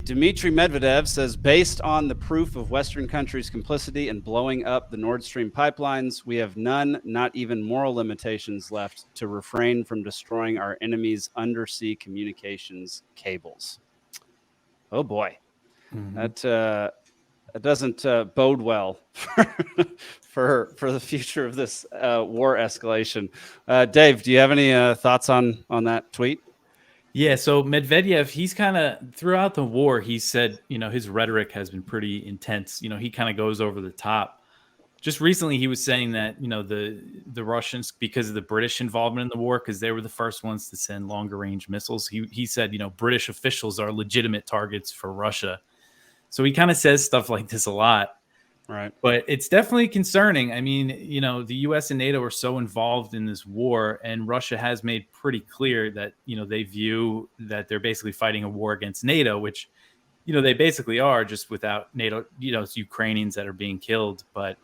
Dmitry Medvedev says, based on the proof of Western countries' complicity in blowing up the Nord Stream pipelines, we have none, not even moral limitations left to refrain from destroying our enemies' undersea communications cables. Oh boy, that doesn't bode well for the future of this war escalation. Dave, do you have any thoughts on that tweet? Yeah, so Medvedev, he's kind of throughout the war, he said, his rhetoric has been pretty intense. He kind of goes over the top. Just recently, he was saying that, the Russians, because of the British involvement in the war, because they were the first ones to send longer range missiles, he said, British officials are legitimate targets for Russia. So he kind of says stuff like this a lot. Right. But it's definitely concerning. I mean, the U.S. and NATO are so involved in this war, and Russia has made pretty clear that, they view that they're basically fighting a war against NATO, which, they basically are, just without NATO. It's Ukrainians that are being killed. But,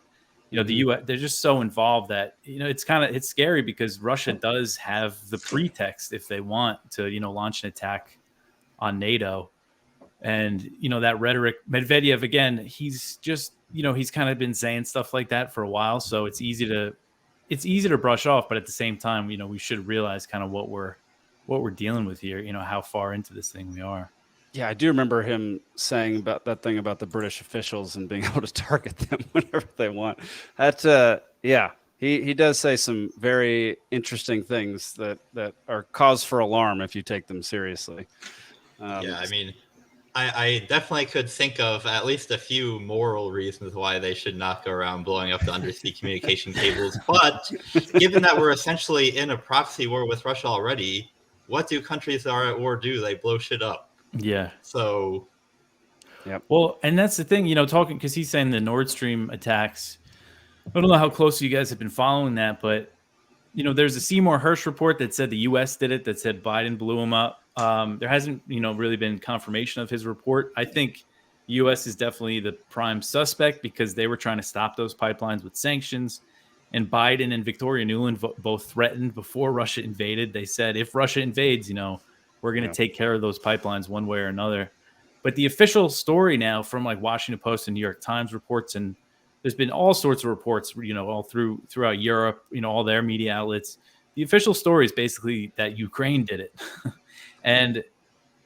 the U.S., they're just so involved that, it's scary because Russia does have the pretext, if they want to, launch an attack on NATO. And, that rhetoric, Medvedev, again, he's just, he's kind of been saying stuff like that for a while. So it's easy to brush off. But at the same time, we should realize kind of what we're dealing with here, how far into this thing we are. Yeah, I do remember him saying about that thing about the British officials and being able to target them whenever they want. That, yeah, he does say some very interesting things that are cause for alarm if you take them seriously. Yeah, I mean, I definitely could think of at least a few moral reasons why they should not go around blowing up the undersea communication cables. But given that we're essentially in a proxy war with Russia already, what do countries that are at war do? They blow shit up. Yeah. So. Yeah. Well, and that's the thing, talking, because he's saying the Nord Stream attacks. I don't know how closely you guys have been following that, but, there's a Seymour Hersh report that said the U.S. did it, that said Biden blew him up. There hasn't, really been confirmation of his report. I think the U.S. is definitely the prime suspect because they were trying to stop those pipelines with sanctions. And Biden and Victoria Nuland both threatened before Russia invaded. They said, if Russia invades, we're going to take care of those pipelines one way or another. But the official story now from like Washington Post and New York Times reports, and there's been all sorts of reports, all throughout Europe, all their media outlets. The official story is basically that Ukraine did it. And,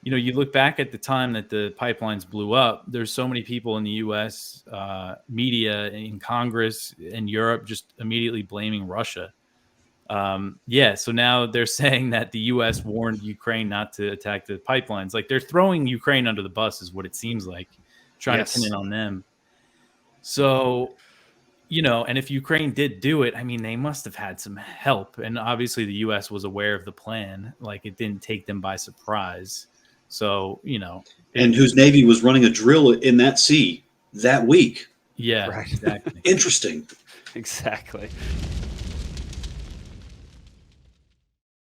you look back at the time that the pipelines blew up, there's so many people in the U.S. Media, in Congress, and Europe just immediately blaming Russia. So now they're saying that the U.S. warned Ukraine not to attack the pipelines. Like they're throwing Ukraine under the bus is what it seems like, trying to pin it on them. So, and if Ukraine did do it, I mean, they must have had some help. And obviously the U.S. was aware of the plan. Like it didn't take them by surprise. So, and whose Navy was running a drill in that sea that week. Yeah, right. Exactly. Interesting. Exactly.